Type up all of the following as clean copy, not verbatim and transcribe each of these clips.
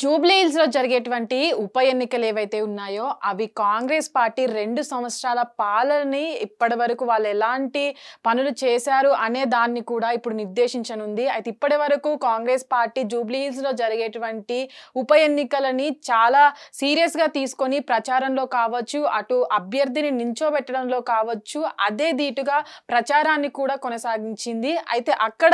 Jubilee hills లో జరిగేటువంటి ఉప ఎన్నికలు ఏవైతే ఉన్నాయో అవి కాంగ్రెస్ పార్టీ 2 సంవత్సరాల పాలనని ఇప్పటివరకు వాళ్ళు ఎలాంటి పనులు చేశారు అనే దాన్ని కూడా ఇప్పుడు నిర్దేశించనుంది. అయితే ఇప్పటివరకు కాంగ్రెస్ పార్టీ జూబ్లీ హిల్స్ లో జరిగేటువంటి ఉప ఎన్నికలని చాలా సీరియస్ గా తీసుకొని ప్రచారంలో కావచ్చు, అటు అభ్యర్థిని నించోబెట్టడంలో కావచ్చు, అదే దీటుగా ప్రచారాన్ని కూడా కొనసాగించింది. అయితే అక్కడ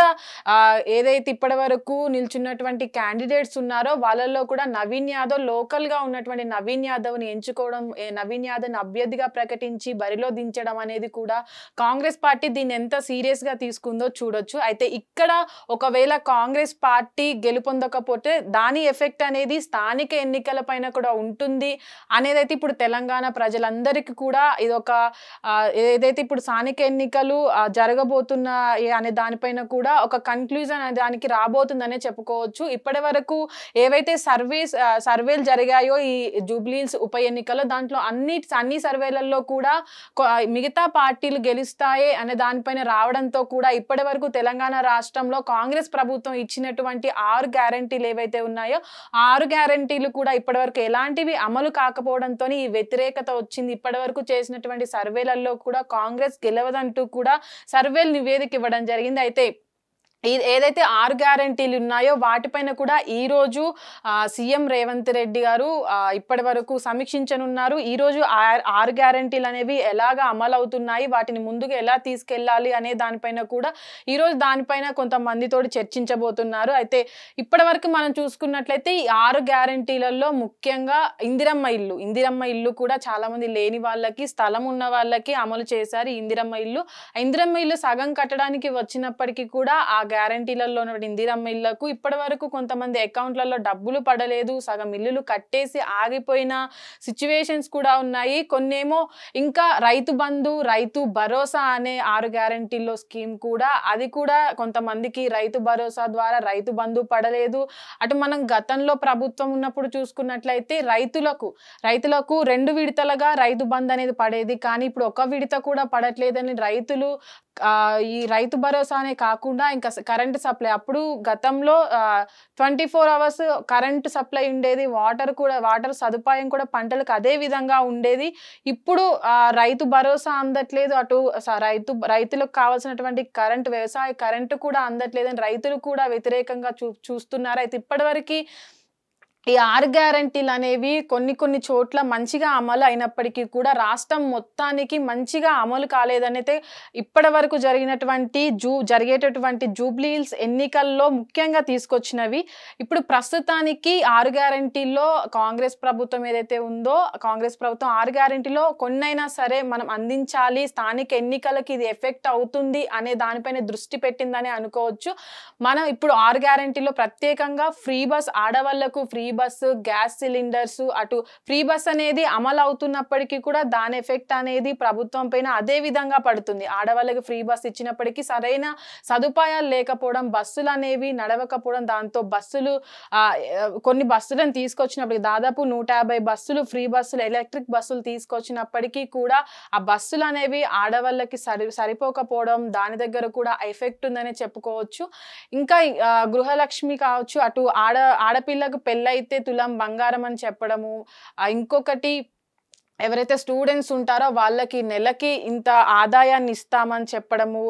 ఏదైతే ఇప్పటివరకు నిల్చున్నటువంటి క్యాండిడేట్స్ ఉన్నారో వాళ్ళలో కూడా నవీన్ యాదవ్ లోకల్ గా ఉన్నటువంటి నవీన్ యాదవ్ ని ఎంచుకోవడం, నవీన్ యాదవ్ ని అభ్యర్థిగా ప్రకటించి బరిలో దించడం అనేది కూడా కాంగ్రెస్ పార్టీ దీన్ని ఎంత సీరియస్ గా తీసుకుందో చూడొచ్చు. అయితే ఇక్కడ ఒకవేళ కాంగ్రెస్ పార్టీ గెలుపొందకపోతే దాని ఎఫెక్ట్ అనేది స్థానిక ఎన్నికల పైన కూడా ఉంటుంది అనేది అయితే ఇప్పుడు తెలంగాణ ప్రజలందరికీ కూడా ఇదొక ఏదైతే ఇప్పుడు స్థానిక ఎన్నికలు జరగబోతున్న అనే దానిపైన కూడా ఒక కన్క్లూజన్ అనే దానికి రాబోతుందనే చెప్పుకోవచ్చు. ఇప్పటి వరకు ఏవైతే సర్వేలు జరిగాయో ఈ జూబ్లీ హిల్స్ ఉప ఎన్నికల్లో దాంట్లో అన్ని సర్వేలలో కూడా మిగతా పార్టీలు గెలుస్తాయి అనే దానిపైన రావడంతో కూడా ఇప్పటి వరకు తెలంగాణ రాష్ట్రంలో కాంగ్రెస్ ప్రభుత్వం ఇచ్చినటువంటి 6 గ్యారంటీలు ఏవైతే ఉన్నాయో 6 గ్యారంటీలు కూడా ఇప్పటివరకు ఎలాంటివి అమలు కాకపోవడంతో ఈ వ్యతిరేకత వచ్చింది. ఇప్పటి వరకు చేసినటువంటి సర్వేలలో కూడా కాంగ్రెస్ గెలవదంటూ కూడా సర్వేలు నివేదిక ఇవ్వడం జరిగింది. అయితే ఏదైతే 6 గ్యారంటీలు ఉన్నాయో వాటిపైన కూడా ఈ రోజు సీఎం రేవంత్ రెడ్డి గారు ఇప్పటి వరకు సమీక్షించనున్నారు. ఈ రోజు 6 గ్యారంటీలు అనేవి ఎలాగా అమలు అవుతున్నాయి, వాటిని ముందుకు ఎలా తీసుకెళ్లాలి అనే దానిపైన కూడా ఈ రోజు దానిపైన కొంతమందితో చర్చించబోతున్నారు. అయితే ఇప్పటి మనం చూసుకున్నట్లయితే ఈ 6 గ్యారంటీలలో ముఖ్యంగా ఇందిరమ్మ ఇల్లు కూడా చాలా మంది లేని వాళ్ళకి, స్థలం ఉన్న వాళ్ళకి అమలు చేశారు. ఇందిరమ్మ ఇల్లు సగం కట్టడానికి వచ్చినప్పటికీ కూడా ఆ గ్యారంటీలలో ఇందిరమ్మ ఇళ్లకు ఇప్పటి వరకు కొంతమంది అకౌంట్లలో డబ్బులు పడలేదు, సగం ఇల్లులు కట్టేసి ఆగిపోయిన సిచ్యువేషన్స్ కూడా ఉన్నాయి. కొన్నేమో ఇంకా రైతు బంధు, రైతు భరోసా అనే 6 గ్యారంటీల్లో స్కీమ్ కూడా అది కూడా కొంతమందికి రైతు భరోసా ద్వారా రైతు బంధు పడలేదు. అటు మనం గతంలో ప్రభుత్వం ఉన్నప్పుడు చూసుకున్నట్లయితే రైతులకు 2 విడతలుగా రైతు బంధు అనేది పడేది. కానీ ఇప్పుడు ఒక విడత కూడా పడట్లేదని రైతులు ఈ రైతు భరోసానే కాకుండా ఇంకా కరెంటు సప్లై, అప్పుడు గతంలో 24 hours కరెంటు సప్లై ఉండేది, వాటర్ సదుపాయం కూడా పంటలకు అదే విధంగా ఉండేది. ఇప్పుడు రైతు భరోసా అందట్లేదు, అటు రైతులకు కావాల్సినటువంటి వ్యవసాయ కరెంటు కూడా అందట్లేదని రైతులు కూడా వ్యతిరేకంగా చూస్తున్నారు. అయితే ఇప్పటివరకు ఈ 6 గ్యారంటీలు అనేవి కొన్ని చోట్ల మంచిగా అమలు అయినప్పటికీ కూడా రాష్ట్రం మొత్తానికి మంచిగా అమలు కాలేదనైతే ఇప్పటి వరకు జరిగేటటువంటి జూబ్లీ హిల్స్ ఎన్నికల్లో ముఖ్యంగా తీసుకొచ్చినవి. ఇప్పుడు ప్రస్తుతానికి 6 గ్యారంటీల్లో కాంగ్రెస్ ప్రభుత్వం ఏదైతే ఉందో కాంగ్రెస్ ప్రభుత్వం 6 గ్యారంటీలో కొన్నైనా సరే మనం అందించాలి, స్థానిక ఎన్నికలకి ఇది ఎఫెక్ట్ అవుతుంది అనే దానిపైన దృష్టి పెట్టిందని అనుకోవచ్చు. మనం ఇప్పుడు 6 గ్యారంటీలో ప్రత్యేకంగా ఫ్రీ బస్, ఆడవాళ్లకు ఫ్రీ బస్సు, గ్యాస్ సిలిండర్స్, అటు ఫ్రీ బస్ అనేది అమలు అవుతున్నప్పటికీ కూడా దాని ఎఫెక్ట్ అనేది ప్రభుత్వం పైన అదే విధంగా పడుతుంది. ఆడవాళ్ళకి ఫ్రీ బస్ ఇచ్చినప్పటికీ సరైన సదుపాయాలు లేకపోవడం, బస్సులు అనేవి నడవకపోవడం, దాంతో కొన్ని బస్సులను తీసుకొచ్చినప్పటికీ దాదాపు 150 బస్సులు ఫ్రీ బస్సులు, ఎలక్ట్రిక్ బస్సులు తీసుకొచ్చినప్పటికీ కూడా ఆ బస్సులు అనేవి ఆడవాళ్ళకి సరిపోకపోవడం, దాని దగ్గర కూడా ఎఫెక్ట్ ఉందని చెప్పుకోవచ్చు. ఇంకా గృహలక్ష్మి కావచ్చు, అటు ఆడపిల్లకు పెళ్ళైతే తులం బంగారం అని చెప్పడము, ఇంకొకటి ఎవరైతే స్టూడెంట్స్ ఉంటారో వాళ్ళకి నెలకి ఇంత ఆదాయాన్ని ఇస్తామని చెప్పడము,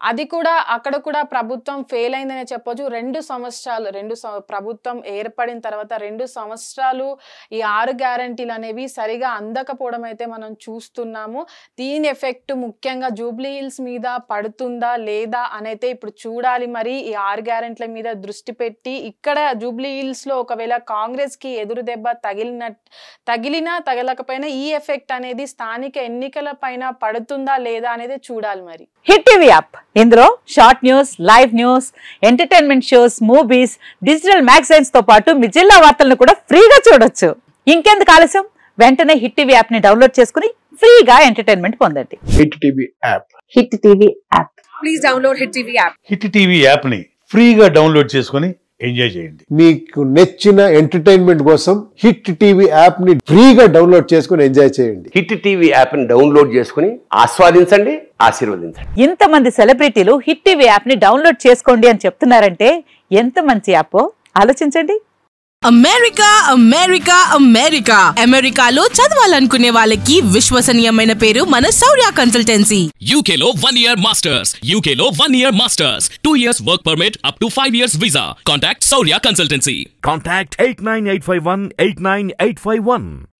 అది కూడా అక్కడ కూడా ప్రభుత్వం ఫెయిల్ అయిందనే చెప్పొచ్చు. 2 సంవత్సరాలు ప్రభుత్వం ఏర్పడిన తర్వాత 2 సంవత్సరాలు ఈ 6 గ్యారంటీలు అనేవి సరిగా అందకపోవడం అయితే మనం చూస్తున్నాము. దీని ఎఫెక్ట్ ముఖ్యంగా జూబ్లీ హిల్స్ మీద పడుతుందా లేదా అనైతే ఇప్పుడు చూడాలి. మరి ఈ 6 గ్యారంటీల మీద దృష్టి పెట్టి ఇక్కడ జూబ్లీ హిల్స్ లో ఒకవేళ కాంగ్రెస్ కి ఎదురు దెబ్బ తగిలినా తగలకపోయినా ఈ ఎఫెక్ట్ అనేది స్థానిక ఎన్నికల పైన పడుతుందా లేదా అనేది చూడాలి. మరి హిట్ టీవీ యాప్, ఇందులో short news, live news, entertainment shows, movies, digital magazines తో పాటు మీ జిల్లా వార్తలను కూడా ఫ్రీగా చూడొచ్చు. ఇంకెందుకు ఆలస్యం, వెంటనే హిట్ టీవీ యాప్ ని డౌన్లోడ్ చేసుకుని ఫ్రీగా ఎంటర్టైన్మెంట్ పొందండి. Hit TV app. Hit TV app. Please download hit TV app. Hit TV app ని ఫ్రీగా డౌన్లోడ్ చేసుకుని ఎంజాయ్ చేయండి. మీకు నచ్చిన ఎంటర్టైన్మెంట్ కోసం హిట్ టీవీ యాప్ ని ఫ్రీగా డౌన్లోడ్ చేసుకుని ఎంజాయ్ చేయండి. హిట్ టీవీ యాప్ ని డౌన్లోడ్ చేసుకుని ఆస్వాదించండి, ఆశీర్వదించండి. ఇంతమంది సెలబ్రిటీలు హిట్ టీవీ యాప్ ని డౌన్లోడ్ చేసుకోండి అని చెప్తున్నారంటే ఎంత మంచి యాప్ ఆలోచించండి. అమెరికా అమెరికా అమెరికా అమెరికాలో చదవాలనుకునే వాళ్ళకి విశ్వసనీయమైన పేరు మన శౌర్య కన్సల్టెన్సీ. UK లో 1 year masters. UK లో 1 year masters. 2 years work permit up to 5 years visa. Contact Saurya Consultancy. Contact 89851 89851.